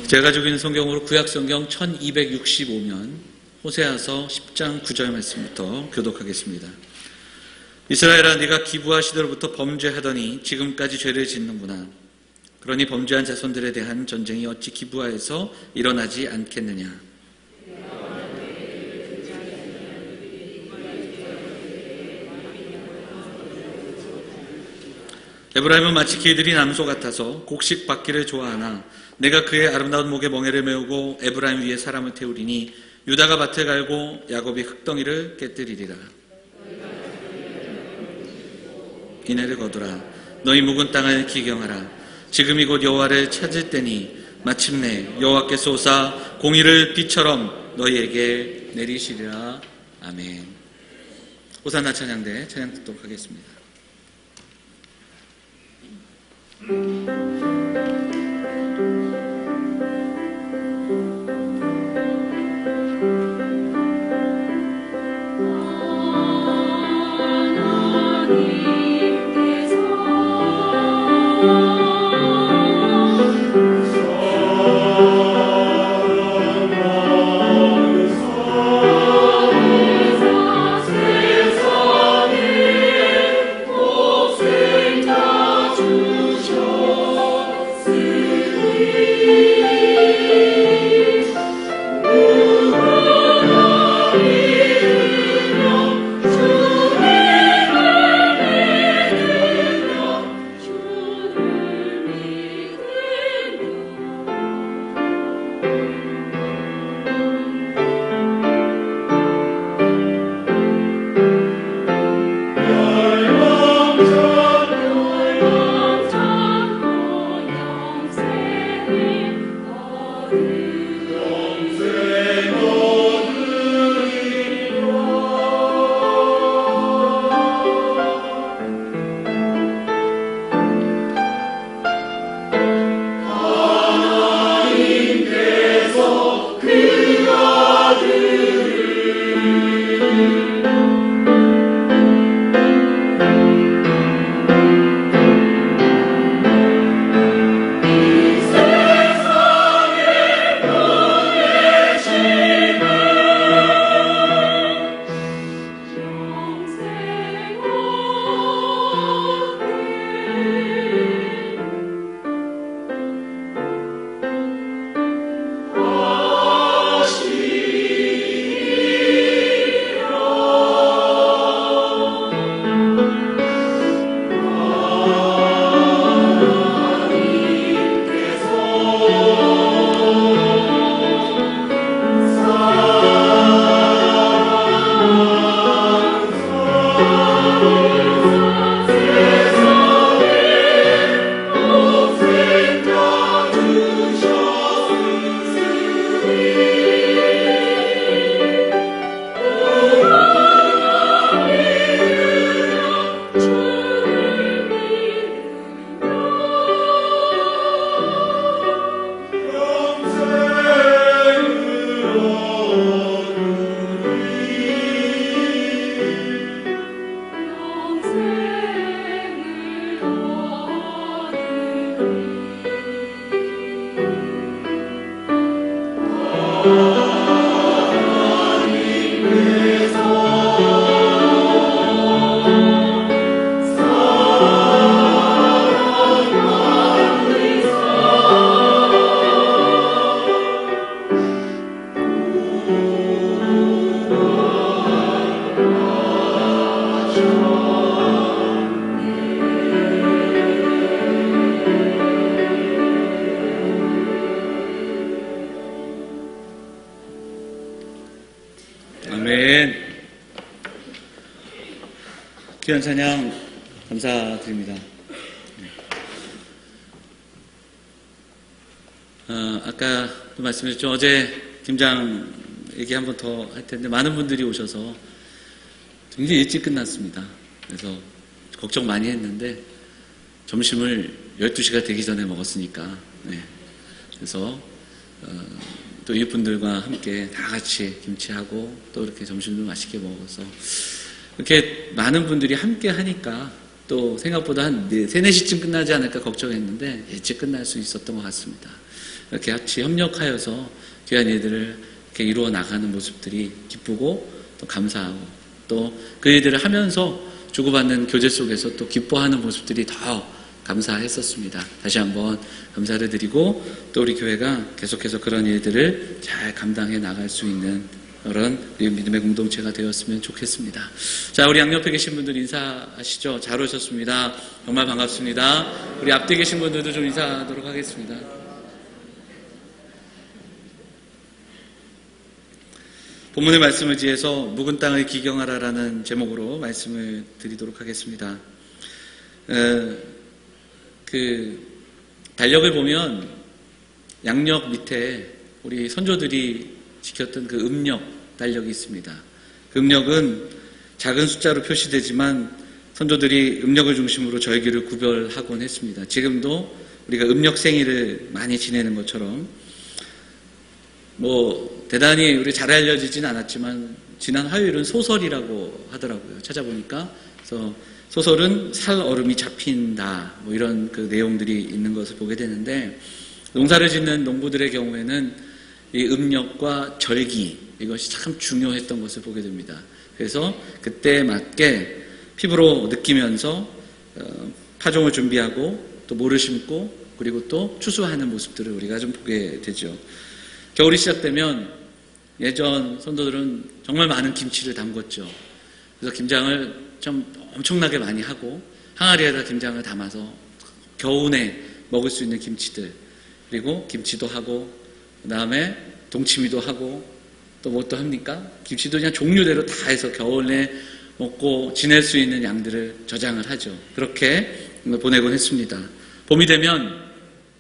제가 가지고 있는 성경으로 구약성경 1265면 호세아서 10장 9절 말씀부터 교독하겠습니다. 이스라엘아, 네가 기브아 시대로부터 범죄하더니 지금까지 죄를 짓는구나. 그러니 범죄한 자손들에 대한 전쟁이 어찌 기브아에서 일어나지 않겠느냐. 에브라임은 마치 개들이 남소 같아서 곡식 받기를 좋아하나 내가 그의 아름다운 목에 멍에를 메우고 에브라임 위에 사람을 태우리니 유다가 밭을 갈고 야곱이 흙덩이를 깨뜨리리라. 이내를 거두라. 너희 묵은 땅을 기경하라. 지금이 곧 여호와를 찾을 때니 마침내 여호와께서 오사 공의를 비처럼 너희에게 내리시리라. 아멘. 호산나 찬양대 찬양 듣도록 하겠습니다. 귀한 찬양 감사드립니다. 아까도 말씀드렸죠. 어제 김장 얘기 한 번 더 할 텐데 많은 분들이 오셔서 굉장히 일찍 끝났습니다. 그래서 걱정 많이 했는데 점심을 12시가 되기 전에 먹었으니까 그래서 또 이웃분들과 함께 다 같이 김치하고 또 이렇게 점심도 맛있게 먹어서 이렇게 많은 분들이 함께 하니까 또 생각보다 한 3, 4시쯤 끝나지 않을까 걱정했는데 일찍 끝날 수 있었던 것 같습니다. 이렇게 같이 협력하여서 귀한 일들을 이렇게 이루어 나가는 모습들이 기쁘고 또 감사하고 또 그 일들을 하면서 주고받는 교제 속에서 또 기뻐하는 모습들이 더 감사했었습니다. 다시 한번 감사를 드리고 또 우리 교회가 계속해서 그런 일들을 잘 감당해 나갈 수 있는 그런 믿음의 공동체가 되었으면 좋겠습니다. 자, 우리 양옆에 계신 분들 인사하시죠. 잘 오셨습니다. 정말 반갑습니다. 우리 앞뒤에 계신 분들도 좀 인사하도록 하겠습니다. 본문의 말씀을 지해서 묵은 땅을 기경하라라는 제목으로 말씀을 드리도록 하겠습니다. 달력을 보면 양력 밑에 우리 선조들이 지켰던 그 음력 달력이 있습니다. 그 음력은 작은 숫자로 표시되지만 선조들이 음력을 중심으로 절기를 구별하곤 했습니다. 지금도 우리가 음력 생일을 많이 지내는 것처럼 대단히 우리 잘 알려지진 않았지만 지난 화요일은 소설이라고 하더라고요. 찾아보니까. 그래서 소설은 살 얼음이 잡힌다 이런 그 내용들이 있는 것을 보게 되는데 농사를 짓는 농부들의 경우에는 이 음력과 절기 이것이 참 중요했던 것을 보게 됩니다. 그래서 그때에 맞게 피부로 느끼면서 파종을 준비하고 또 모를 심고 그리고 또 추수하는 모습들을 우리가 좀 보게 되죠. 겨울이 시작되면 예전 선조들은 정말 많은 김치를 담궜죠. 그래서 김장을 좀 엄청나게 많이 하고 항아리에다 김장을 담아서 겨우내 먹을 수 있는 김치들 그리고 김치도 하고 그 다음에 동치미도 하고 또 뭐 또 합니까? 김치도 그냥 종류대로 다 해서 겨울에 먹고 지낼 수 있는 양들을 저장을 하죠. 그렇게 보내곤 했습니다. 봄이 되면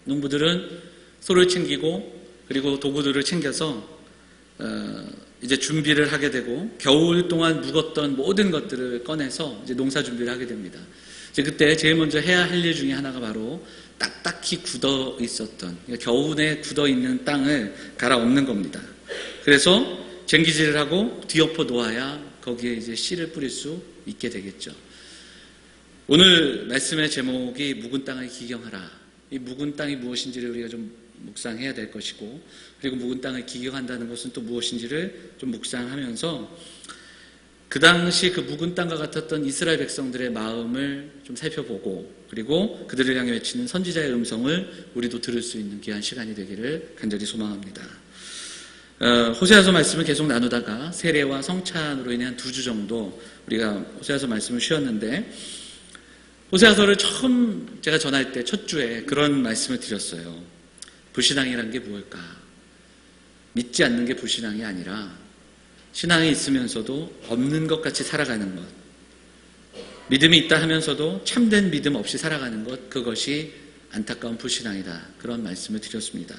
농부들은 소를 챙기고 그리고 도구들을 챙겨서 이제 준비를 하게 되고 겨울 동안 묵었던 모든 것들을 꺼내서 이제 농사 준비를 하게 됩니다. 이제 그때 제일 먼저 해야 할 일 중에 하나가 바로 딱딱히 굳어 있었던 그러니까 겨우내 굳어 있는 땅을 갈아엎는 겁니다. 그래서 쟁기질을 하고 뒤엎어 놓아야 거기에 이제 씨를 뿌릴 수 있게 되겠죠. 오늘 말씀의 제목이 묵은 땅을 기경하라. 이 묵은 땅이 무엇인지를 우리가 좀 묵상해야 될 것이고 그리고 묵은 땅을 기경한다는 것은 또 무엇인지를 좀 묵상하면서 그 당시 그 묵은 땅과 같았던 이스라엘 백성들의 마음을 좀 살펴보고 그리고 그들을 향해 외치는 선지자의 음성을 우리도 들을 수 있는 귀한 시간이 되기를 간절히 소망합니다. 호세아서 말씀을 계속 나누다가 세례와 성찬으로 인한 2주 정도 우리가 호세아서 말씀을 쉬었는데 호세아서를 처음 제가 전할 때 첫 주에 그런 말씀을 드렸어요. 불신앙이란 게 무엇일까? 믿지 않는 게 불신앙이 아니라 신앙이 있으면서도 없는 것 같이 살아가는 것. 믿음이 있다 하면서도 참된 믿음 없이 살아가는 것. 그것이 안타까운 불신앙이다. 그런 말씀을 드렸습니다.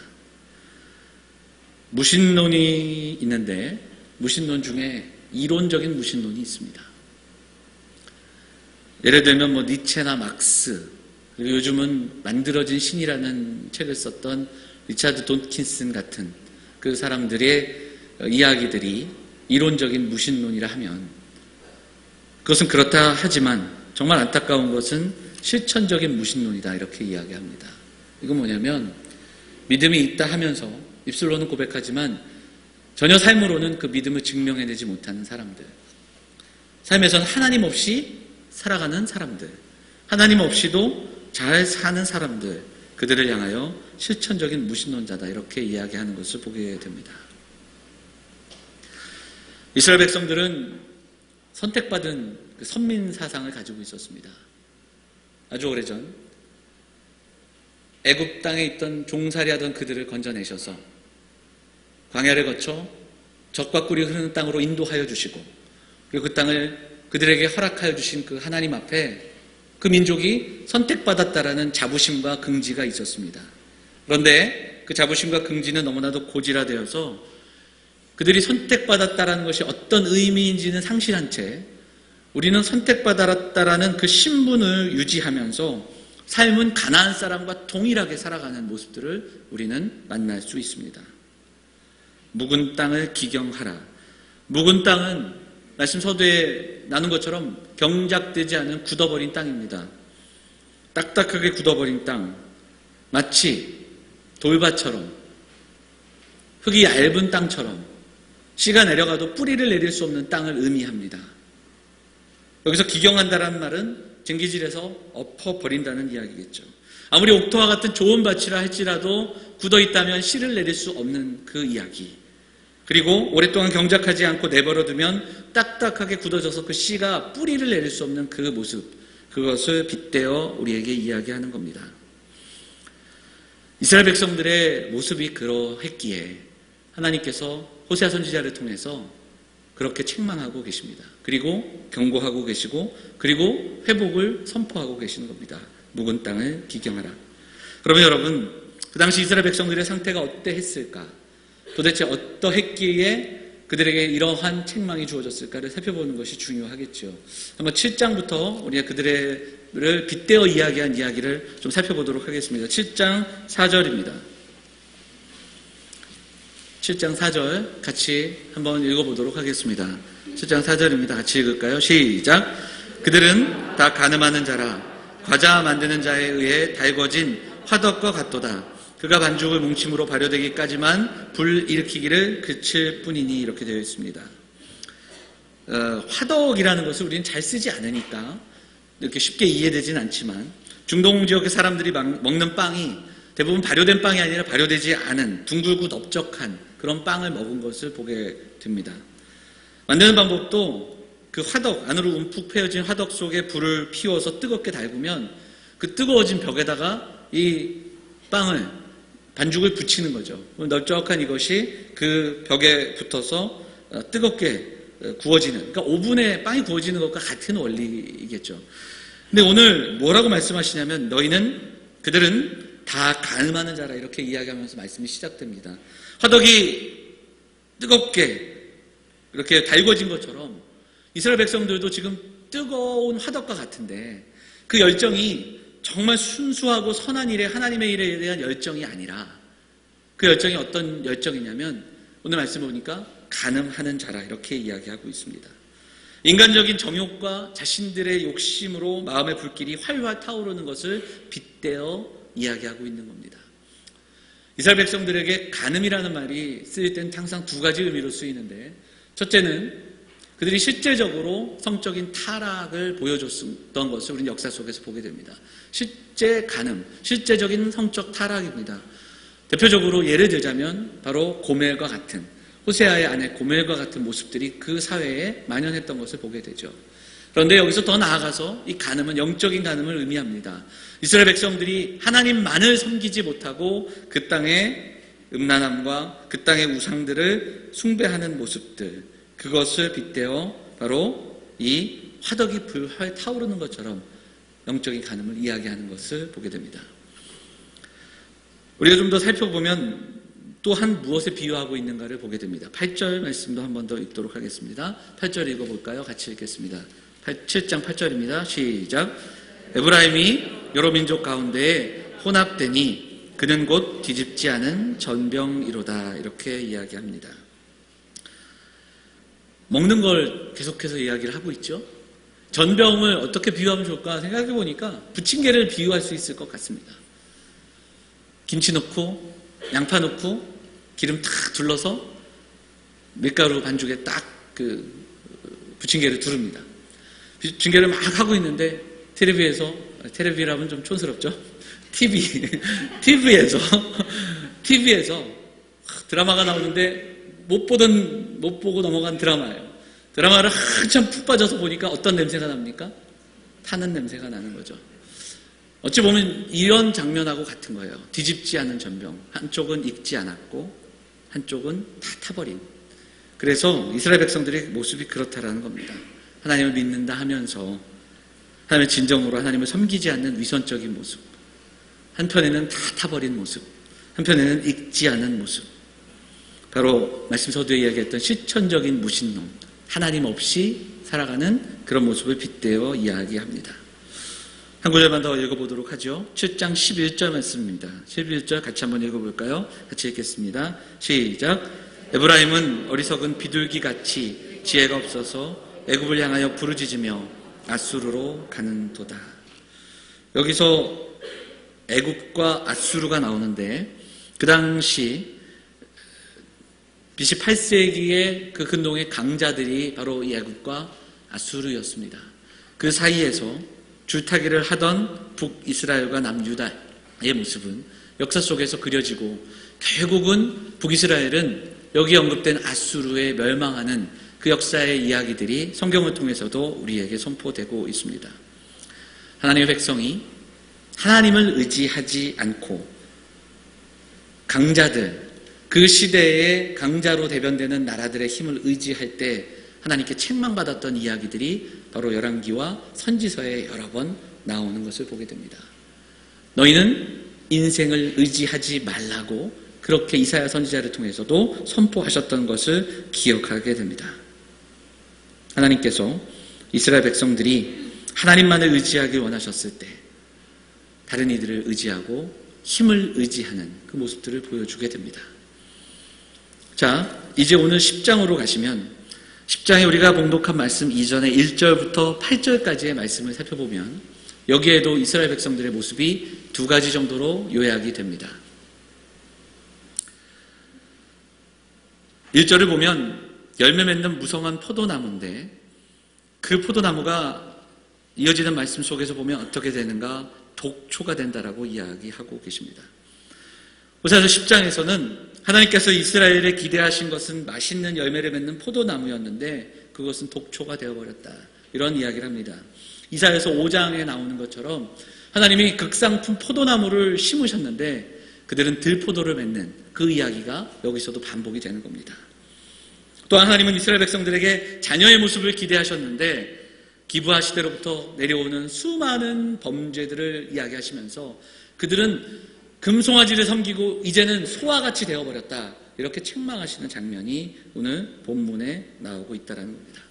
무신론이 있는데 무신론 중에 이론적인 무신론이 있습니다. 예를 들면 니체나 막스 그리고 요즘은 만들어진 신이라는 책을 썼던 리차드 돈킨슨 같은 그 사람들의 이야기들이 이론적인 무신론이라 하면 그것은 그렇다 하지만 정말 안타까운 것은 실천적인 무신론이다 이렇게 이야기합니다. 이건 뭐냐면 믿음이 있다 하면서 입술로는 고백하지만 전혀 삶으로는 그 믿음을 증명해내지 못하는 사람들, 삶에서는 하나님 없이 살아가는 사람들, 하나님 없이도 잘 사는 사람들, 그들을 향하여 실천적인 무신론자다 이렇게 이야기하는 것을 보게 됩니다. 이스라엘 백성들은 선택받은 그 선민 사상을 가지고 있었습니다. 아주 오래전 애굽 땅에 있던 종살이하던 그들을 건져내셔서 광야를 거쳐 젖과 꿀이 흐르는 땅으로 인도하여 주시고 그리고 그 땅을 그들에게 허락하여 주신 그 하나님 앞에 그 민족이 선택받았다라는 자부심과 긍지가 있었습니다. 그런데 그 자부심과 긍지는 너무나도 고질화되어서 그들이 선택받았다라는 것이 어떤 의미인지는 상실한 채 우리는 선택받았다라는 그 신분을 유지하면서 삶은 가나안 사람과 동일하게 살아가는 모습들을 우리는 만날 수 있습니다. 묵은 땅을 기경하라. 묵은 땅은 말씀 서두에 나눈 것처럼 경작되지 않은 굳어버린 땅입니다. 딱딱하게 굳어버린 땅, 마치 돌밭처럼 흙이 얇은 땅처럼 씨가 내려가도 뿌리를 내릴 수 없는 땅을 의미합니다. 여기서 기경한다라는 말은 쟁기질에서 엎어버린다는 이야기겠죠. 아무리 옥토와 같은 좋은 밭이라 할지라도 굳어있다면 씨를 내릴 수 없는 그 이야기. 그리고 오랫동안 경작하지 않고 내버려두면 딱딱하게 굳어져서 그 씨가 뿌리를 내릴 수 없는 그 모습, 그것을 빗대어 우리에게 이야기하는 겁니다. 이스라엘 백성들의 모습이 그러했기에 하나님께서 호세아 선지자를 통해서 그렇게 책망하고 계십니다. 그리고 경고하고 계시고 그리고 회복을 선포하고 계시는 겁니다. 묵은 땅을 기경하라. 그러면 여러분, 그 당시 이스라엘 백성들의 상태가 어떠했을까? 도대체 어떠했기에 그들에게 이러한 책망이 주어졌을까를 살펴보는 것이 중요하겠죠. 한번 7장부터 우리가 그들을 빗대어 이야기한 이야기를 좀 살펴보도록 하겠습니다. 7장 4절입니다. 7장 4절 같이 한번 읽어보도록 하겠습니다. 7장 4절입니다. 같이 읽을까요? 시작! 그들은 다 간음하는 자라 과자 만드는 자에 의해 달궈진 화덕과 같도다. 그가 반죽을 뭉침으로 발효되기까지만 불 일으키기를 그칠 뿐이니 이렇게 되어 있습니다. 화덕이라는 것을 우리는 잘 쓰지 않으니까 이렇게 쉽게 이해되진 않지만 중동 지역의 사람들이 먹는 빵이 대부분 발효된 빵이 아니라 발효되지 않은 둥글고 넓적한 그런 빵을 먹은 것을 보게 됩니다. 만드는 방법도 그 화덕, 안으로 움푹 패여진 화덕 속에 불을 피워서 뜨겁게 달구면 그 뜨거워진 벽에다가 이 빵을, 반죽을 붙이는 거죠. 넓적한 이것이 그 벽에 붙어서 뜨겁게 구워지는, 그러니까 오븐에 빵이 구워지는 것과 같은 원리이겠죠. 근데 오늘 뭐라고 말씀하시냐면 그들은 다 간음하는 자라 이렇게 이야기하면서 말씀이 시작됩니다. 화덕이 뜨겁게 이렇게 달궈진 것처럼 이스라엘 백성들도 지금 뜨거운 화덕과 같은데 그 열정이 정말 순수하고 선한 일에 하나님의 일에 대한 열정이 아니라 그 열정이 어떤 열정이냐면 오늘 말씀을 보니까 간음하는 자라 이렇게 이야기하고 있습니다. 인간적인 정욕과 자신들의 욕심으로 마음의 불길이 활활 타오르는 것을 빗대어 이야기하고 있는 겁니다. 이스라엘 백성들에게 간음이라는 말이 쓰일 때는 항상 두 가지 의미로 쓰이는데 첫째는 그들이 실제적으로 성적인 타락을 보여줬던 것을 우리는 역사 속에서 보게 됩니다. 실제 간음, 실제적인 성적 타락입니다. 대표적으로 예를 들자면 바로 고멜과 같은, 호세아의 아내 고멜과 같은 모습들이 그 사회에 만연했던 것을 보게 되죠. 그런데 여기서 더 나아가서 이 간음은 영적인 간음을 의미합니다. 이스라엘 백성들이 하나님만을 섬기지 못하고 그 땅의 음란함과 그 땅의 우상들을 숭배하는 모습들, 그것을 빗대어 바로 이 화덕이 불활 타오르는 것처럼 영적인 간음을 이야기하는 것을 보게 됩니다. 우리가 좀 더 살펴보면 또한 무엇에 비유하고 있는가를 보게 됩니다. 8절 말씀도 한 번 더 읽도록 하겠습니다. 8절 읽어볼까요? 같이 읽겠습니다. 7장 8절입니다. 시작! 에브라임이 여러 민족 가운데에 혼합되니 그는 곧 뒤집지 않은 전병이로다 이렇게 이야기합니다. 먹는 걸 계속해서 이야기를 하고 있죠. 전병을 어떻게 비유하면 좋을까 생각해 보니까 부침개를 비유할 수 있을 것 같습니다. 김치 넣고 양파 넣고 기름 탁 둘러서 밀가루 반죽에 딱 그 부침개를 두릅니다. 부침개를 막 하고 있는데 텔레비라면 좀 촌스럽죠? TV에서 드라마가 나오는데 못 보고 넘어간 드라마예요. 드라마를 한참 푹 빠져서 보니까 어떤 냄새가 납니까? 타는 냄새가 나는 거죠. 어찌 보면 이런 장면하고 같은 거예요. 뒤집지 않은 전병. 한쪽은 익지 않았고 한쪽은 다 타버린. 그래서 이스라엘 백성들의 모습이 그렇다라는 겁니다. 하나님을 믿는다 하면서 하나님의 진정으로 하나님을 섬기지 않는 위선적인 모습. 한편에는 다 타버린 모습. 한편에는 익지 않은 모습. 바로 말씀 서두에 이야기했던 실천적인 무신론, 하나님 없이 살아가는 그런 모습을 빗대어 이야기합니다. 한 구절만 더 읽어보도록 하죠. 7장 11절 말씀입니다. 11절 같이 한번 읽어볼까요? 같이 읽겠습니다. 시작! 에브라임은 어리석은 비둘기같이 지혜가 없어서 애굽을 향하여 부르짖으며 아수르로 가는 도다. 여기서 애굽과 아수르가 나오는데 그 당시 BC 8세기의 그 근동의 강자들이 바로 애굽과 아수르였습니다. 그 사이에서 줄타기를 하던 북이스라엘과 남유다의 모습은 역사 속에서 그려지고 결국은 북이스라엘은 여기 언급된 아수르에 멸망하는 그 역사의 이야기들이 성경을 통해서도 우리에게 선포되고 있습니다. 하나님의 백성이 하나님을 의지하지 않고 강자들, 그 시대의 강자로 대변되는 나라들의 힘을 의지할 때 하나님께 책망받았던 이야기들이 바로 열왕기와 선지서에 여러 번 나오는 것을 보게 됩니다. 너희는 인생을 의지하지 말라고 그렇게 이사야 선지자를 통해서도 선포하셨던 것을 기억하게 됩니다. 하나님께서 이스라엘 백성들이 하나님만을 의지하길 원하셨을 때 다른 이들을 의지하고 힘을 의지하는 그 모습들을 보여주게 됩니다. 자, 이제 오늘 10장으로 가시면 10장에 우리가 봉독한 말씀 이전에 1절부터 8절까지의 말씀을 살펴보면 여기에도 이스라엘 백성들의 모습이 두 가지 정도로 요약이 됩니다. 1절을 보면 열매 맺는 무성한 포도나무인데 그 포도나무가 이어지는 말씀 속에서 보면 어떻게 되는가? 독초가 된다라고 이야기하고 계십니다. 우선 10장에서는 하나님께서 이스라엘에 기대하신 것은 맛있는 열매를 맺는 포도나무였는데 그것은 독초가 되어버렸다. 이런 이야기를 합니다. 이사야서 5장에 나오는 것처럼 하나님이 극상품 포도나무를 심으셨는데 그들은 들포도를 맺는 그 이야기가 여기서도 반복이 되는 겁니다. 또한 하나님은 이스라엘 백성들에게 자녀의 모습을 기대하셨는데 기브아 시대로부터 내려오는 수많은 범죄들을 이야기하시면서 그들은 금송아지를 섬기고 이제는 소와 같이 되어버렸다. 이렇게 책망하시는 장면이 오늘 본문에 나오고 있다는 겁니다.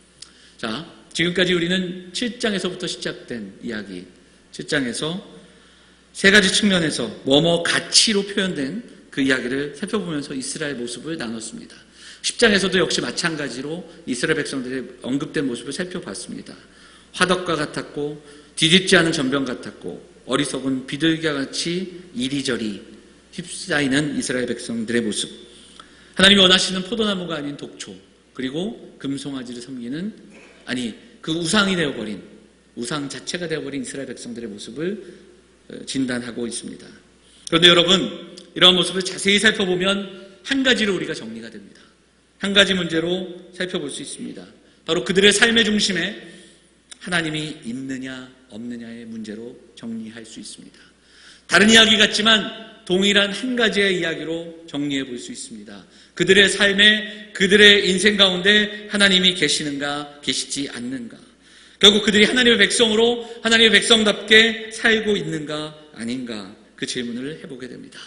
자, 지금까지 우리는 7장에서부터 시작된 이야기, 7장에서 세 가지 측면에서 뭐뭐 가치로 표현된 그 이야기를 살펴보면서 이스라엘 모습을 나눴습니다. 10장에서도 역시 마찬가지로 이스라엘 백성들의 언급된 모습을 살펴봤습니다. 화덕과 같았고 뒤집지 않은 전병 같았고 어리석은 비둘기와 같이 이리저리 휩싸이는 이스라엘 백성들의 모습, 하나님이 원하시는 포도나무가 아닌 독초, 그리고 금송아지를 섬기는 그 우상이 되어버린 우상 자체가 되어버린 이스라엘 백성들의 모습을 진단하고 있습니다. 그런데 여러분, 이러한 모습을 자세히 살펴보면 한 가지로 우리가 정리가 됩니다. 한 가지 문제로 살펴볼 수 있습니다. 바로 그들의 삶의 중심에 하나님이 있느냐 없느냐의 문제로 정리할 수 있습니다. 다른 이야기 같지만 동일한 한 가지의 이야기로 정리해 볼 수 있습니다. 그들의 삶에, 그들의 인생 가운데 하나님이 계시는가 계시지 않는가, 결국 그들이 하나님의 백성으로 하나님의 백성답게 살고 있는가 아닌가, 그 질문을 해보게 됩니다.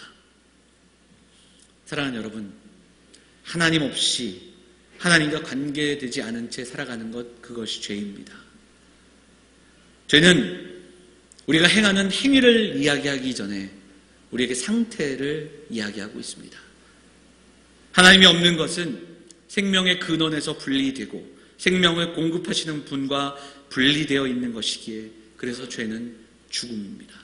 사랑하는 여러분, 하나님 없이 하나님과 관계되지 않은 채 살아가는 것, 그것이 죄입니다. 죄는 우리가 행하는 행위를 이야기하기 전에 우리에게 상태를 이야기하고 있습니다. 하나님이 없는 것은 생명의 근원에서 분리되고 생명을 공급하시는 분과 분리되어 있는 것이기에 그래서 죄는 죽음입니다.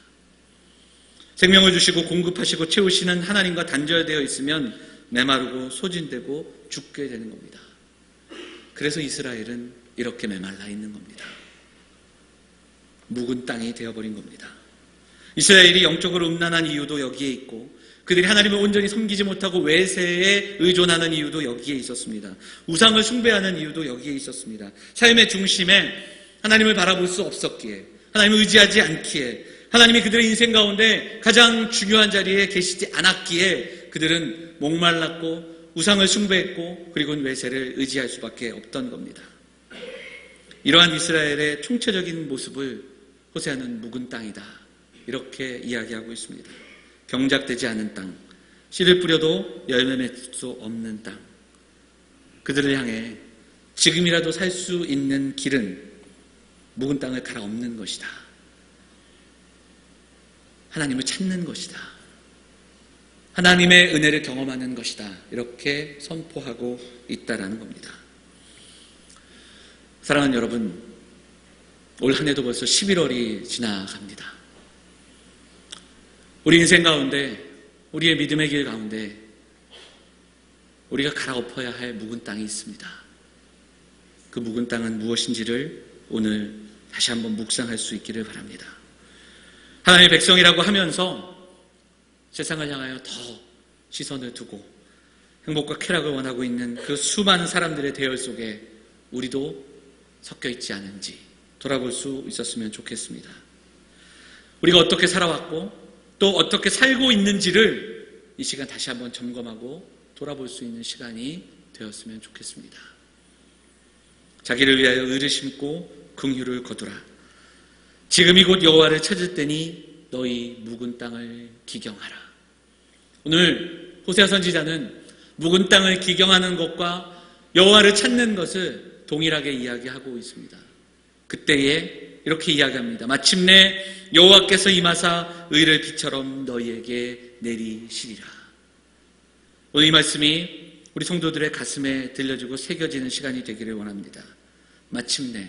생명을 주시고 공급하시고 채우시는 하나님과 단절되어 있으면 메마르고 소진되고 죽게 되는 겁니다. 그래서 이스라엘은 이렇게 메말라 있는 겁니다. 묵은 땅이 되어버린 겁니다. 이스라엘이 영적으로 음란한 이유도 여기에 있고 그들이 하나님을 온전히 섬기지 못하고 외세에 의존하는 이유도 여기에 있었습니다. 우상을 숭배하는 이유도 여기에 있었습니다. 삶의 중심에 하나님을 바라볼 수 없었기에, 하나님을 의지하지 않기에, 하나님이 그들의 인생 가운데 가장 중요한 자리에 계시지 않았기에 그들은 목말랐고 우상을 숭배했고 그리고 외세를 의지할 수밖에 없던 겁니다. 이러한 이스라엘의 총체적인 모습을 호세아는 묵은 땅이다, 이렇게 이야기하고 있습니다. 경작되지 않은 땅, 씨를 뿌려도 열매 맺을 수 없는 땅, 그들을 향해 지금이라도 살 수 있는 길은 묵은 땅을 갈아엎는 것이다, 하나님을 찾는 것이다, 하나님의 은혜를 경험하는 것이다, 이렇게 선포하고 있다라는 겁니다. 사랑하는 여러분, 올 한 해도 벌써 11월이 지나갑니다. 우리 인생 가운데, 우리의 믿음의 길 가운데 우리가 갈아엎어야 할 묵은 땅이 있습니다. 그 묵은 땅은 무엇인지를 오늘 다시 한번 묵상할 수 있기를 바랍니다. 하나님의 백성이라고 하면서 세상을 향하여 더 시선을 두고 행복과 쾌락을 원하고 있는 그 수많은 사람들의 대열 속에 우리도 섞여 있지 않은지 돌아볼 수 있었으면 좋겠습니다. 우리가 어떻게 살아왔고 또 어떻게 살고 있는지를 이 시간 다시 한번 점검하고 돌아볼 수 있는 시간이 되었으면 좋겠습니다. 자기를 위하여 의를 심고 긍휼을 거두라. 지금이 곧 여호와를 찾을 때니 너희 묵은 땅을 기경하라. 오늘 호세아 선지자는 묵은 땅을 기경하는 것과 여호와를 찾는 것을 동일하게 이야기하고 있습니다. 그때에 이렇게 이야기합니다. 마침내 여호와께서 임하사 의를 비처럼 너희에게 내리시리라. 오늘 이 말씀이 우리 성도들의 가슴에 들려지고 새겨지는 시간이 되기를 원합니다. 마침내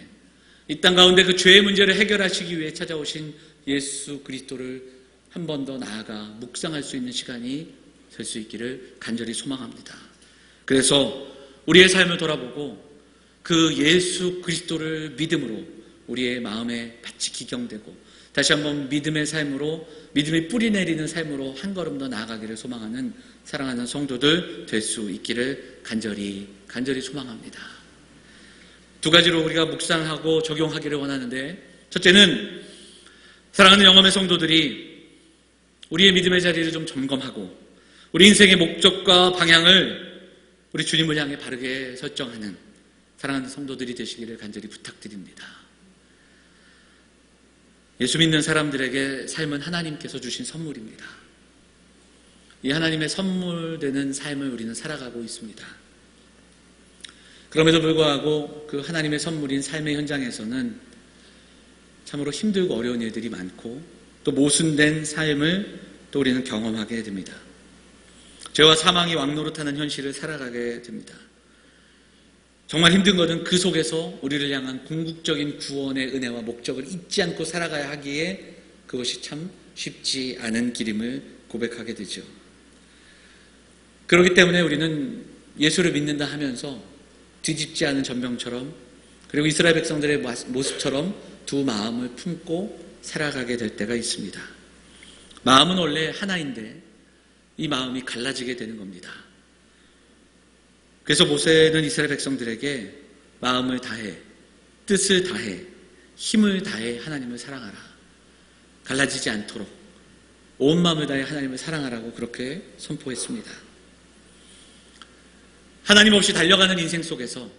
이 땅 가운데 그 죄의 문제를 해결하시기 위해 찾아오신 예수 그리스도를 한 번 더 나아가 묵상할 수 있는 시간이 될 수 있기를 간절히 소망합니다. 그래서 우리의 삶을 돌아보고 그 예수 그리스도를 믿음으로 우리의 마음에 같이 기경되고 다시 한번 믿음의 삶으로 믿음이 뿌리 내리는 삶으로 한 걸음 더 나아가기를 소망하는 사랑하는 성도들 될 수 있기를 간절히 소망합니다. 두 가지로 우리가 묵상하고 적용하기를 원하는데, 첫째는 사랑하는 영험의 성도들이 우리의 믿음의 자리를 좀 점검하고 우리 인생의 목적과 방향을 우리 주님을 향해 바르게 설정하는 사랑하는 성도들이 되시기를 간절히 부탁드립니다. 예수 믿는 사람들에게 삶은 하나님께서 주신 선물입니다. 이 하나님의 선물되는 삶을 우리는 살아가고 있습니다. 그럼에도 불구하고 그 하나님의 선물인 삶의 현장에서는 참으로 힘들고 어려운 일들이 많고 또 모순된 삶을 또 우리는 경험하게 됩니다. 죄와 사망이 왕노릇하는 현실을 살아가게 됩니다. 정말 힘든 것은 그 속에서 우리를 향한 궁극적인 구원의 은혜와 목적을 잊지 않고 살아가야 하기에 그것이 참 쉽지 않은 길임을 고백하게 되죠. 그렇기 때문에 우리는 예수를 믿는다 하면서 뒤집지 않은 전병처럼 그리고 이스라엘 백성들의 모습처럼 두 마음을 품고 살아가게 될 때가 있습니다. 마음은 원래 하나인데 이 마음이 갈라지게 되는 겁니다. 그래서 모세는 이스라엘 백성들에게 마음을 다해, 뜻을 다해, 힘을 다해 하나님을 사랑하라. 갈라지지 않도록 온 마음을 다해 하나님을 사랑하라고 그렇게 선포했습니다. 하나님 없이 달려가는 인생 속에서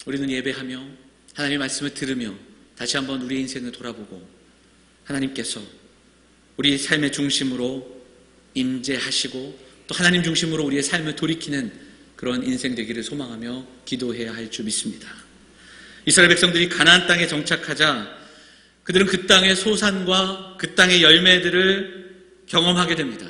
우리는 예배하며 하나님의 말씀을 들으며 다시 한번 우리의 인생을 돌아보고 하나님께서 우리 삶의 중심으로 임재하시고 또 하나님 중심으로 우리의 삶을 돌이키는 그런 인생 되기를 소망하며 기도해야 할 줄 믿습니다. 이스라엘 백성들이 가나안 땅에 정착하자 그들은 그 땅의 소산과 그 땅의 열매들을 경험하게 됩니다.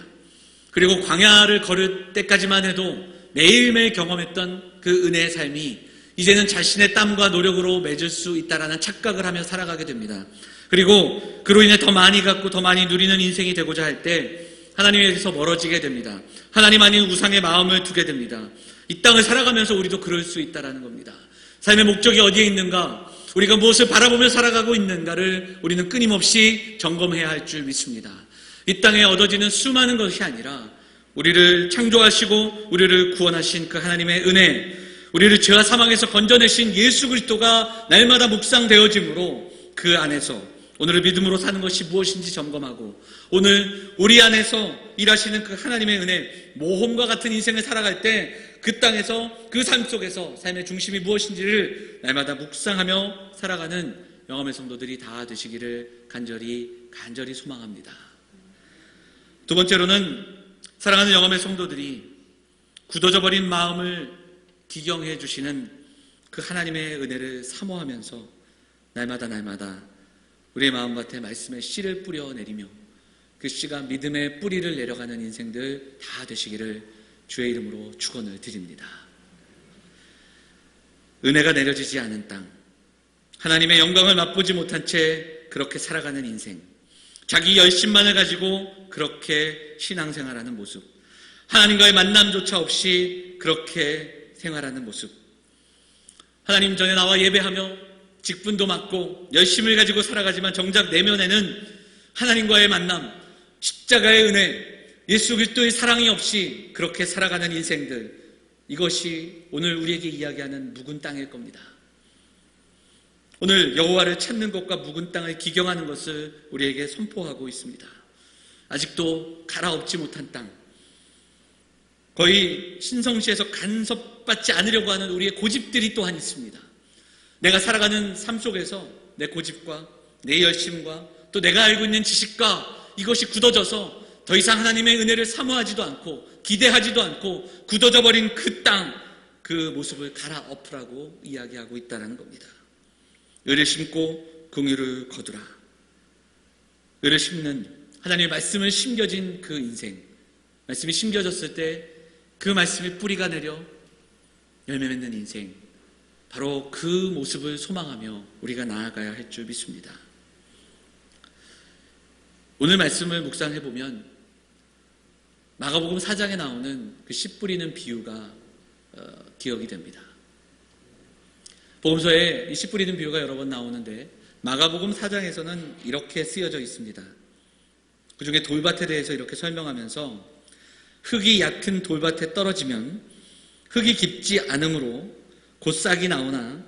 그리고 광야를 걸을 때까지만 해도 매일매일 경험했던 그 은혜의 삶이 이제는 자신의 땀과 노력으로 맺을 수 있다라는 착각을 하며 살아가게 됩니다. 그리고 그로 인해 더 많이 갖고 더 많이 누리는 인생이 되고자 할 때 하나님에게서 멀어지게 됩니다. 하나님 아닌 우상의 마음을 두게 됩니다. 이 땅을 살아가면서 우리도 그럴 수 있다는 겁니다. 삶의 목적이 어디에 있는가, 우리가 무엇을 바라보며 살아가고 있는가를 우리는 끊임없이 점검해야 할 줄 믿습니다. 이 땅에 얻어지는 수많은 것이 아니라 우리를 창조하시고 우리를 구원하신 그 하나님의 은혜, 우리를 죄와 사망에서 건져내신 예수 그리스도가 날마다 묵상되어짐으로 그 안에서 오늘을 믿음으로 사는 것이 무엇인지 점검하고 오늘 우리 안에서 일하시는 그 하나님의 은혜, 모험과 같은 인생을 살아갈 때 그 땅에서 그 삶 속에서 삶의 중심이 무엇인지를 날마다 묵상하며 살아가는 영험의 성도들이 다 되시기를 간절히 소망합니다. 두 번째로는 사랑하는 영험의 성도들이 굳어져 버린 마음을 기경해 주시는 그 하나님의 은혜를 사모하면서 날마다 우리의 마음밭에 말씀의 씨를 뿌려내리며 그 씨가 믿음의 뿌리를 내려가는 인생들 다 되시기를 주의 이름으로 축원을 드립니다. 은혜가 내려지지 않은 땅, 하나님의 영광을 맛보지 못한 채 그렇게 살아가는 인생, 자기 열심만을 가지고 그렇게 신앙생활하는 모습, 하나님과의 만남조차 없이 그렇게 생활하는 모습. 하나님 전에 나와 예배하며 직분도 맡고 열심을 가지고 살아가지만 정작 내면에는 하나님과의 만남, 십자가의 은혜, 예수 그리스도의 사랑이 없이 그렇게 살아가는 인생들, 이것이 오늘 우리에게 이야기하는 묵은 땅일 겁니다. 오늘 여호와를 찾는 것과 묵은 땅을 기경하는 것을 우리에게 선포하고 있습니다. 아직도 갈아엎지 못한 땅, 거의 신성시에서 간섭받지 않으려고 하는 우리의 고집들이 또한 있습니다. 내가 살아가는 삶 속에서 내 고집과 내 열심과 또 내가 알고 있는 지식과 이것이 굳어져서 더 이상 하나님의 은혜를 사모하지도 않고 기대하지도 않고 굳어져 버린 그 땅, 그 모습을 갈아엎으라고 이야기하고 있다는 겁니다. 의를 심고 긍휼을 거두라. 의를 심는 하나님의 말씀을 심겨진 그 인생, 말씀이 심겨졌을 때 그 말씀이 뿌리가 내려 열매 맺는 인생, 바로 그 모습을 소망하며 우리가 나아가야 할 줄 믿습니다. 오늘 말씀을 묵상해보면 마가복음 4장에 나오는 그 씨 뿌리는 비유가 기억이 됩니다. 복음서에 이 씨 뿌리는 비유가 여러 번 나오는데 마가복음 4장에서는 이렇게 쓰여져 있습니다. 그 중에 돌밭에 대해서 이렇게 설명하면서 흙이 얕은 돌밭에 떨어지면 흙이 깊지 않으므로 곧 싹이 나오나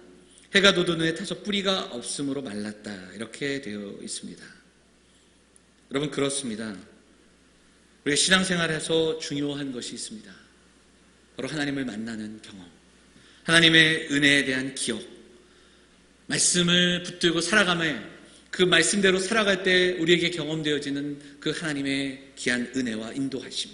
해가 돋은 후에 타서 뿌리가 없으므로 말랐다, 이렇게 되어 있습니다. 여러분, 그렇습니다. 우리가 신앙생활에서 중요한 것이 있습니다. 바로 하나님을 만나는 경험, 하나님의 은혜에 대한 기억, 말씀을 붙들고 살아가며 그 말씀대로 살아갈 때 우리에게 경험되어지는 그 하나님의 귀한 은혜와 인도하심,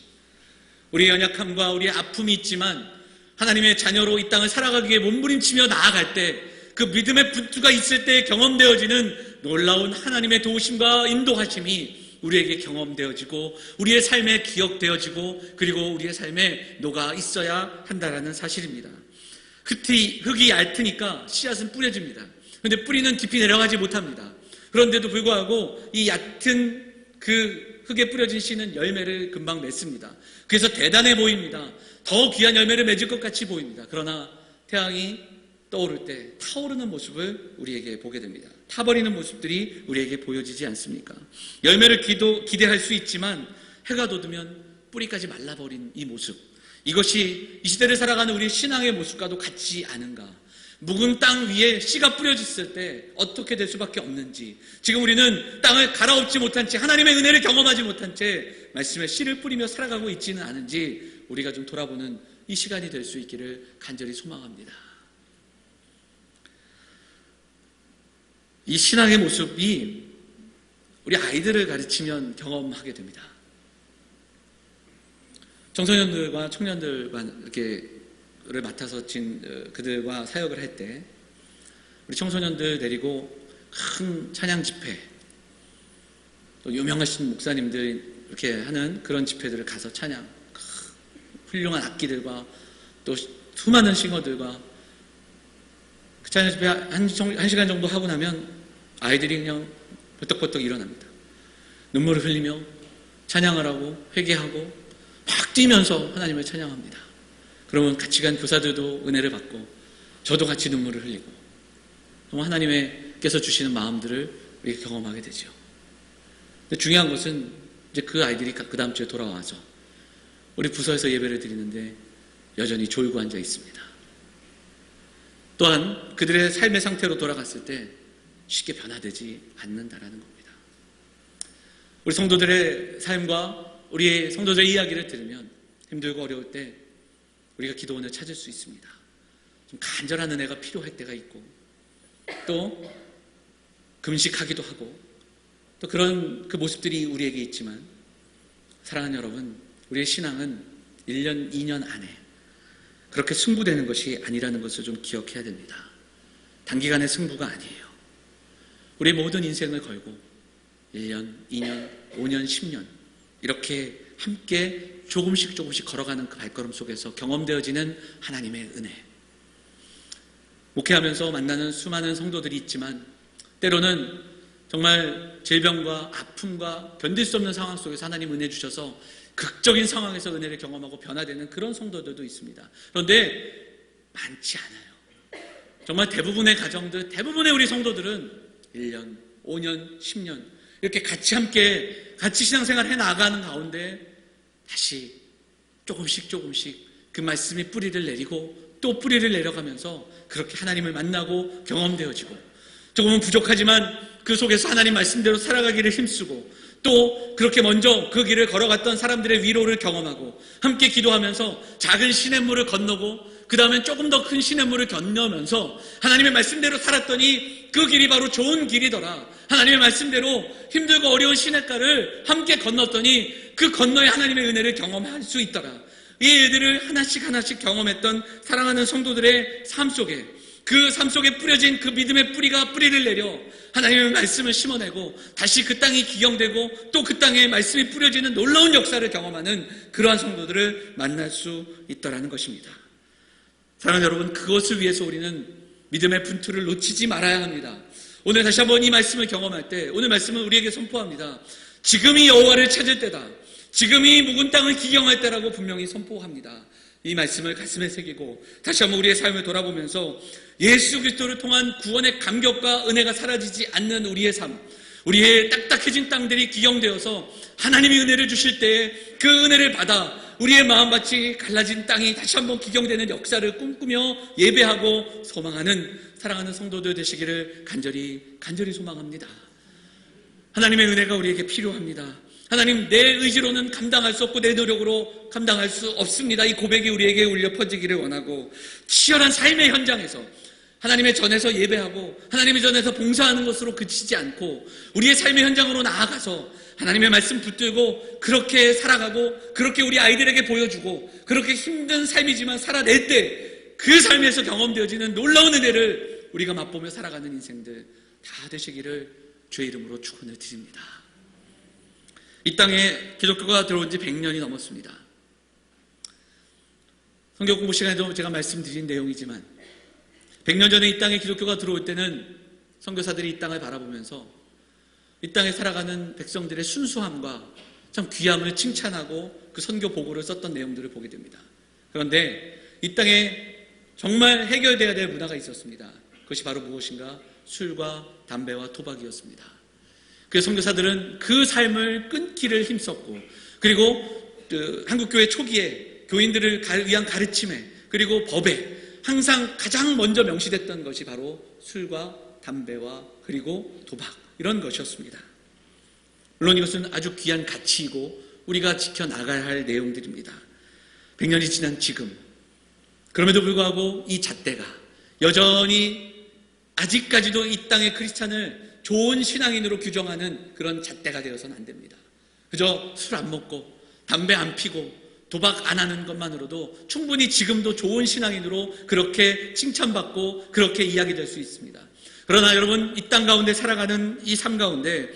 우리의 연약함과 우리의 아픔이 있지만 하나님의 자녀로 이 땅을 살아가기 위해 몸부림치며 나아갈 때 그 믿음의 분투가 있을 때 경험되어지는 놀라운 하나님의 도우심과 인도하심이 우리에게 경험되어지고 우리의 삶에 기억되어지고 그리고 우리의 삶에 녹아 있어야 한다는 사실입니다. 흙이 얇으니까 씨앗은 뿌려집니다. 그런데 뿌리는 깊이 내려가지 못합니다. 그런데도 불구하고 이 얕은 그 흙에 뿌려진 씨는 열매를 금방 맺습니다. 그래서 대단해 보입니다. 더 귀한 열매를 맺을 것 같이 보입니다. 그러나 태양이 떠오를 때 타오르는 모습을 우리에게 보게 됩니다. 타버리는 모습들이 우리에게 보여지지 않습니까? 열매를 기대할 수 있지만 해가 돋으면 뿌리까지 말라버린 이 모습, 이것이 이 시대를 살아가는 우리의 신앙의 모습과도 같지 않은가? 묵은 땅 위에 씨가 뿌려졌을 때 어떻게 될 수밖에 없는지, 지금 우리는 땅을 갈아엎지 못한 채 하나님의 은혜를 경험하지 못한 채 말씀에 씨를 뿌리며 살아가고 있지는 않은지 우리가 좀 돌아보는 이 시간이 될 수 있기를 간절히 소망합니다. 이 신앙의 모습이 우리 아이들을 가르치면 경험하게 됩니다. 청소년들과 청년들과 이렇게를 맡아서 그들과 사역을 할 때 우리 청소년들 데리고 큰 찬양 집회, 또 유명하신 목사님들 이렇게 하는 그런 집회들을 가서 찬양, 훌륭한 악기들과 또 수많은 싱어들과 그 찬양 집회 한 시간 정도 하고 나면 아이들이 그냥 버떡버떡 일어납니다. 눈물을 흘리며 찬양을 하고 회개하고 막 뛰면서 하나님을 찬양합니다. 그러면 같이 간 교사들도 은혜를 받고 저도 같이 눈물을 흘리고 정말 하나님께서 주시는 마음들을 우리가 경험하게 되죠. 근데 중요한 것은 이제 그 아이들이 그 다음 주에 돌아와서 우리 부서에서 예배를 드리는데 여전히 졸고 앉아 있습니다. 또한 그들의 삶의 상태로 돌아갔을 때 쉽게 변화되지 않는다라는 겁니다. 우리 성도들의 삶과 우리의 성도들의 이야기를 들으면 힘들고 어려울 때 우리가 기도원을 찾을 수 있습니다. 좀 간절한 은혜가 필요할 때가 있고 또 금식하기도 하고 또 그런 그 모습들이 우리에게 있지만 사랑하는 여러분, 우리의 신앙은 1년, 2년 안에 그렇게 승부되는 것이 아니라는 것을 좀 기억해야 됩니다. 단기간의 승부가 아니에요. 우리의 모든 인생을 걸고 1년, 2년, 5년, 10년 이렇게 함께 조금씩 걸어가는 그 발걸음 속에서 경험되어지는 하나님의 은혜. 목회하면서 만나는 수많은 성도들이 있지만 때로는 정말 질병과 아픔과 견딜 수 없는 상황 속에서 하나님 은혜 주셔서 극적인 상황에서 은혜를 경험하고 변화되는 그런 성도들도 있습니다. 그런데 많지 않아요. 정말 대부분의 가정들, 대부분의 우리 성도들은 1년, 5년, 10년 이렇게 같이 신앙생활 해 나가는 가운데 다시 조금씩 그 말씀이 뿌리를 내리고 또 뿌리를 내려가면서 그렇게 하나님을 만나고 경험되어지고, 조금은 부족하지만 그 속에서 하나님 말씀대로 살아가기를 힘쓰고, 또 그렇게 먼저 그 길을 걸어갔던 사람들의 위로를 경험하고 함께 기도하면서 작은 시냇물을 건너고 그 다음엔 조금 더 큰 시냇물을 건너면서 하나님의 말씀대로 살았더니 그 길이 바로 좋은 길이더라. 하나님의 말씀대로 힘들고 어려운 시냇가를 함께 건넜더니 그 건너에 하나님의 은혜를 경험할 수 있더라. 이 일들을 하나씩 경험했던 사랑하는 성도들의 삶 속에, 그 삶 속에 뿌려진 그 믿음의 뿌리가 뿌리를 내려 하나님의 말씀을 심어내고 다시 그 땅이 기경되고 또 그 땅에 말씀이 뿌려지는 놀라운 역사를 경험하는 그러한 성도들을 만날 수 있더라는 것입니다. 사랑하는 여러분, 그것을 위해서 우리는 믿음의 분투를 놓치지 말아야 합니다. 오늘 다시 한번 이 말씀을 경험할 때 오늘 말씀은 우리에게 선포합니다. 지금이 여호와를 찾을 때다. 지금이 묵은 땅을 기경할 때라고 분명히 선포합니다. 이 말씀을 가슴에 새기고 다시 한번 우리의 삶을 돌아보면서 예수 그리스도를 통한 구원의 감격과 은혜가 사라지지 않는 우리의 삶, 우리의 딱딱해진 땅들이 기경되어서 하나님이 은혜를 주실 때 그 은혜를 받아 우리의 마음밭이 갈라진 땅이 다시 한번 기경되는 역사를 꿈꾸며 예배하고 소망하는 사랑하는 성도들 되시기를 간절히 소망합니다. 하나님의 은혜가 우리에게 필요합니다. 하나님, 내 의지로는 감당할 수 없고 내 노력으로 감당할 수 없습니다. 이 고백이 우리에게 울려 퍼지기를 원하고, 치열한 삶의 현장에서 하나님의 전에서 예배하고 하나님의 전에서 봉사하는 것으로 그치지 않고 우리의 삶의 현장으로 나아가서 하나님의 말씀 붙들고 그렇게 살아가고 그렇게 우리 아이들에게 보여주고 그렇게 힘든 삶이지만 살아낼 때 그 삶에서 경험되어지는 놀라운 은혜를 우리가 맛보며 살아가는 인생들 다 되시기를 주의 이름으로 축원을 드립니다. 이 땅에 기독교가 들어온 지 100년이 넘었습니다. 성경 공부 시간에도 제가 말씀드린 내용이지만 100년 전에 이 땅에 기독교가 들어올 때는 선교사들이 이 땅을 바라보면서 이 땅에 살아가는 백성들의 순수함과 참 귀함을 칭찬하고 그 선교 보고를 썼던 내용들을 보게 됩니다. 그런데 이 땅에 정말 해결되어야 될 문화가 있었습니다. 그것이 바로 무엇인가? 술과 담배와 도박이었습니다. 그래서 선교사들은 그 삶을 끊기를 힘썼고, 그리고 한국교회 초기에 교인들을 위한 가르침에 그리고 법에 항상 가장 먼저 명시됐던 것이 바로 술과 담배와 그리고 도박, 이런 것이었습니다. 물론 이것은 아주 귀한 가치이고 우리가 지켜나가야 할 내용들입니다. 100년이 지난 지금, 그럼에도 불구하고 이 잣대가 여전히 아직까지도 이 땅의 크리스찬을 좋은 신앙인으로 규정하는 그런 잣대가 되어서는 안 됩니다. 그저 술 안 먹고 담배 안 피고 도박 안 하는 것만으로도 충분히 지금도 좋은 신앙인으로 그렇게 칭찬받고 그렇게 이야기될 수 있습니다. 그러나 여러분, 이 땅 가운데 살아가는 이 삶 가운데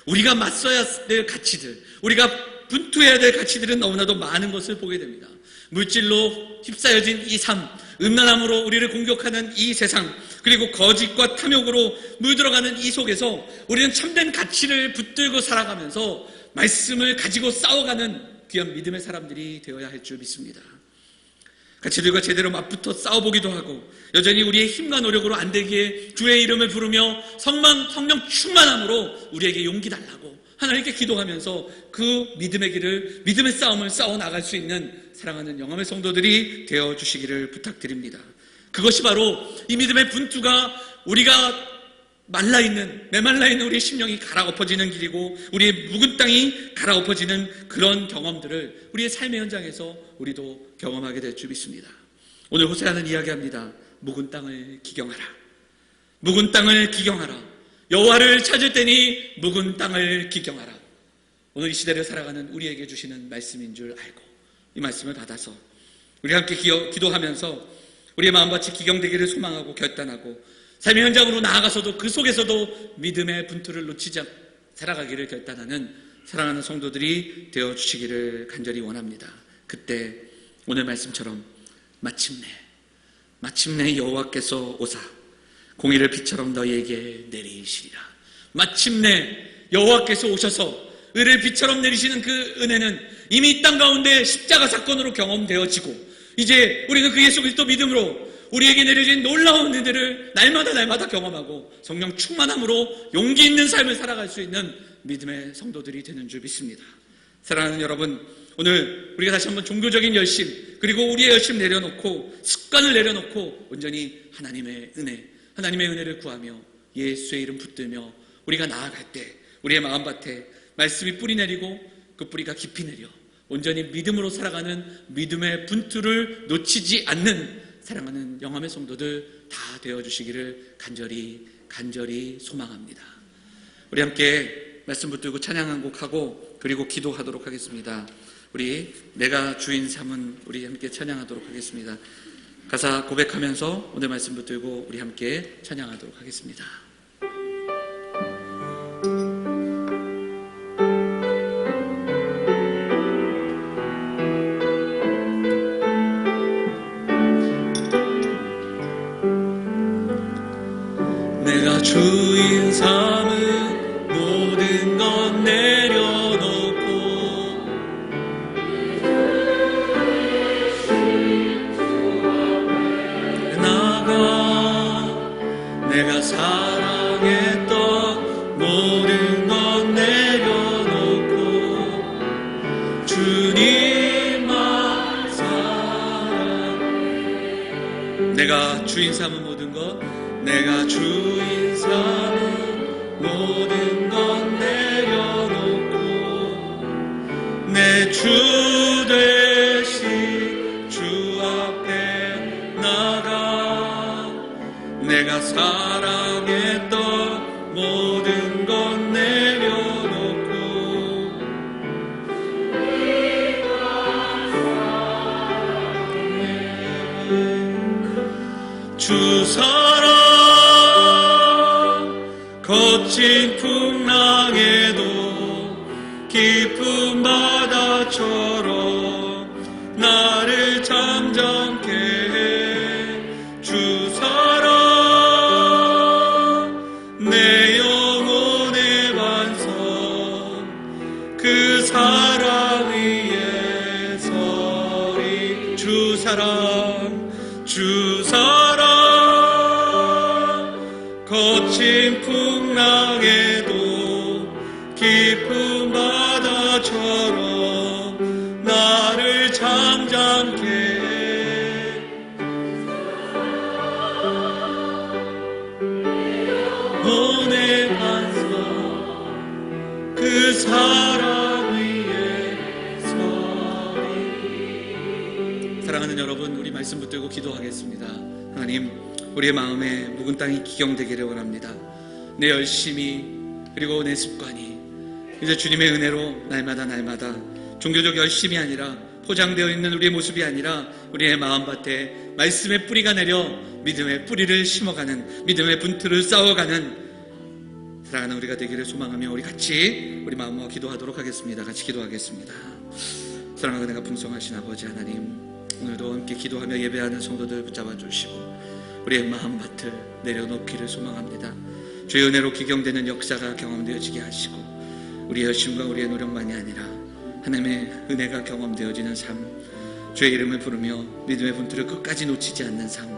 우리가 맞서야 될 가치들, 우리가 분투해야 될 가치들은 너무나도 많은 것을 보게 됩니다. 물질로 휩싸여진 이 삶, 음란함으로 우리를 공격하는 이 세상, 그리고 거짓과 탐욕으로 물들어가는 이 속에서 우리는 참된 가치를 붙들고 살아가면서 말씀을 가지고 싸워가는 귀한 믿음의 사람들이 되어야 할 줄 믿습니다. 가치들과 제대로 맞붙어 싸워보기도 하고 여전히 우리의 힘과 노력으로 안 되기에 주의 이름을 부르며 성령 충만함으로 우리에게 용기 달라고 하나님께 기도하면서 그 믿음의 길을, 믿음의 싸움을 싸워나갈 수 있는 사랑하는 영암의 성도들이 되어주시기를 부탁드립니다. 그것이 바로 이 믿음의 분투가 우리가 메말라있는 우리의 심령이 갈아엎어지는 길이고 우리의 묵은 땅이 갈아엎어지는 그런 경험들을 우리의 삶의 현장에서 우리도 경험하게 될 줄 믿습니다. 오늘 호세아는 이야기합니다. 묵은 땅을 기경하라. 묵은 땅을 기경하라. 여호와를 찾을 때니 묵은 땅을 기경하라. 오늘 이 시대를 살아가는 우리에게 주시는 말씀인 줄 알고 이 말씀을 받아서 우리 함께 기도하면서 우리의 마음밭이 기경되기를 소망하고 결단하고 삶의 현장으로 나아가서도 그 속에서도 믿음의 분투를 놓치지 않고 살아가기를 결단하는 사랑하는 성도들이 되어주시기를 간절히 원합니다. 그때 오늘 말씀처럼 마침내 여호와께서 오사 공의를 비처럼 너희에게 내리시리라. 마침내 여호와께서 오셔서 의를 비처럼 내리시는 그 은혜는 이미 이 땅 가운데 십자가 사건으로 경험되어지고 이제 우리는 그 예수 그리스도 믿음으로 우리에게 내려진 놀라운 은혜를 날마다 경험하고 성령 충만함으로 용기 있는 삶을 살아갈 수 있는 믿음의 성도들이 되는 줄 믿습니다. 사랑하는 여러분, 오늘 우리가 다시 한번 종교적인 열심 그리고 우리의 열심 내려놓고 습관을 내려놓고 온전히 하나님의 은혜를 구하며 예수의 이름 붙들며 우리가 나아갈 때 우리의 마음밭에 말씀이 뿌리 내리고 그 뿌리가 깊이 내려 온전히 믿음으로 살아가는 믿음의 분투를 놓치지 않는 사랑하는 영함의 성도들 다 되어주시기를 간절히 소망합니다. 우리 함께 말씀 붙들고 찬양 한 곡하고 그리고 기도하도록 하겠습니다. 우리 내가 주인 삼은 우리 함께 찬양하도록 하겠습니다. 가사 고백하면서 오늘 말씀 붙들고 우리 함께 찬양하도록 하겠습니다. 내가 주인 삼은 모든 것 내려놓고 나가 내가 사랑했던 모든 것 내려놓고 주님만 사랑 내가 주인 삼은 모든 것 내가 주인 삼은 모든 것 내려놓고 내 주 되신 주 앞에 나가 내가 사랑했던 모든 것 내려놓고 주 사랑 거친 풍랑에도 깊은 바다처럼 나를 잠잠케 해 주 사랑 내 영혼의 반석 그 사랑 위에 서리 주 사랑 거친 풍랑에도 깊은 바다처럼 나를 잠잠케 해 영혼의 반석 그 사랑 위에 서리 사랑하는 여러분, 우리 말씀 붙들고 기도하겠습니다. 하나님, 우리의 마음에 묵은 땅이 기경되기를 원합니다. 내 열심이 그리고 내 습관이 이제 주님의 은혜로 날마다 종교적 열심이 아니라 포장되어 있는 우리의 모습이 아니라 우리의 마음밭에 말씀의 뿌리가 내려 믿음의 뿌리를 심어가는 믿음의 분투를 쌓아가는 사랑하는 우리가 되기를 소망하며 우리 같이 우리 마음과 기도하도록 하겠습니다. 같이 기도하겠습니다. 사랑하는 은혜가 풍성하신 아버지 하나님, 오늘도 함께 기도하며 예배하는 성도들 붙잡아 주시고 우리의 마음밭을 내려놓기를 소망합니다. 주의 은혜로 기경되는 역사가 경험되어지게 하시고 우리의 열심과 우리의 노력만이 아니라 하나님의 은혜가 경험되어지는 삶, 주의 이름을 부르며 믿음의 분투를 끝까지 놓치지 않는 삶,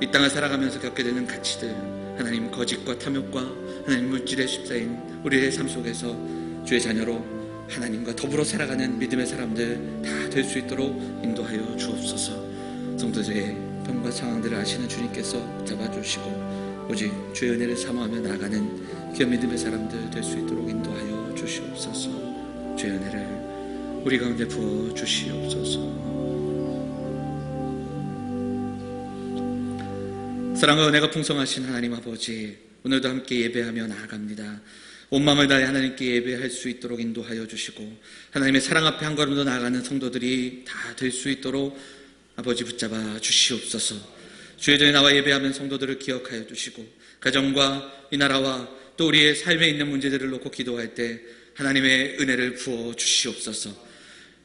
이 땅을 살아가면서 겪게 되는 가치들, 하나님 거짓과 탐욕과 하나님 물질에 휩싸인 우리의 삶 속에서 주의 자녀로 하나님과 더불어 살아가는 믿음의 사람들 다 될 수 있도록 인도하여 주옵소서. 성도들의 병과 상황들을 아시는 주님께서 잡아주시고 오직 주의 은혜를 사모하며 나아가는 귀한 믿음의 사람들 될 수 있도록 인도하여 주시옵소서. 주의 은혜를 우리 가운데 부어 주시옵소서. 사랑과 은혜가 풍성하신 하나님 아버지, 오늘도 함께 예배하며 나아갑니다. 온 마음을 다해 하나님께 예배할 수 있도록 인도하여 주시고 하나님의 사랑 앞에 한 걸음 더 나아가는 성도들이 다 될 수 있도록 아버지 붙잡아 주시옵소서. 주의 전에 나와 예배하면 성도들을 기억하여 주시고 가정과 이 나라와 또 우리의 삶에 있는 문제들을 놓고 기도할 때 하나님의 은혜를 부어 주시옵소서.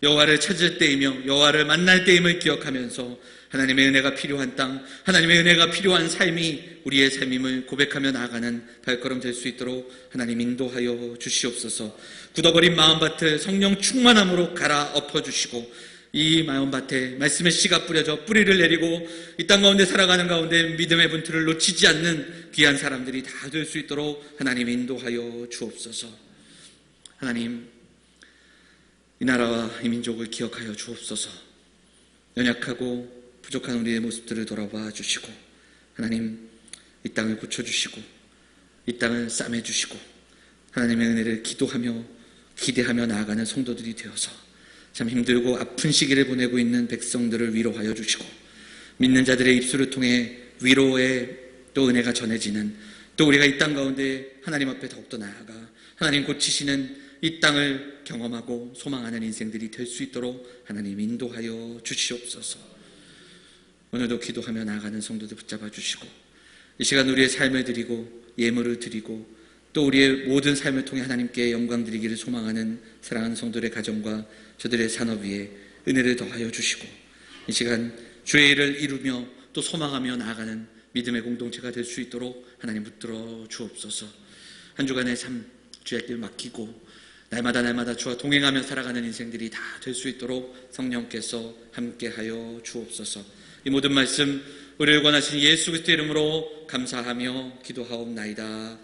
여호와를 찾을 때이며 여호와를 만날 때임을 기억하면서 하나님의 은혜가 필요한 땅, 하나님의 은혜가 필요한 삶이 우리의 삶임을 고백하며 나아가는 발걸음 될 수 있도록 하나님 인도하여 주시옵소서. 굳어버린 마음밭을 성령 충만함으로 갈아 엎어주시고 이 마음밭에 말씀의 씨가 뿌려져 뿌리를 내리고 이 땅 가운데 살아가는 가운데 믿음의 분투를 놓치지 않는 귀한 사람들이 다 될 수 있도록 하나님 인도하여 주옵소서. 하나님, 이 나라와 이 민족을 기억하여 주옵소서. 연약하고 부족한 우리의 모습들을 돌아봐 주시고 하나님, 이 땅을 고쳐주시고 이 땅을 싸매주시고 하나님의 은혜를 기도하며 기대하며 나아가는 성도들이 되어서 참 힘들고 아픈 시기를 보내고 있는 백성들을 위로하여 주시고 믿는 자들의 입술을 통해 위로의 또 은혜가 전해지는, 또 우리가 이 땅 가운데 하나님 앞에 더욱더 나아가 하나님 고치시는 이 땅을 경험하고 소망하는 인생들이 될 수 있도록 하나님 인도하여 주시옵소서. 오늘도 기도하며 나아가는 성도들 붙잡아 주시고 이 시간 우리의 삶을 드리고 예물을 드리고 또 우리의 모든 삶을 통해 하나님께 영광 드리기를 소망하는 사랑하는 성도들의 가정과 저들의 산업 위에 은혜를 더하여 주시고 이 시간 주의 일을 이루며 또 소망하며 나아가는 믿음의 공동체가 될 수 있도록 하나님 붙들어 주옵소서. 한 주간의 삶 주의 길 맡기고 날마다 주와 동행하며 살아가는 인생들이 다 될 수 있도록 성령께서 함께하여 주옵소서. 이 모든 말씀 우리를 권하신 예수 그리스도의 이름으로 감사하며 기도하옵나이다.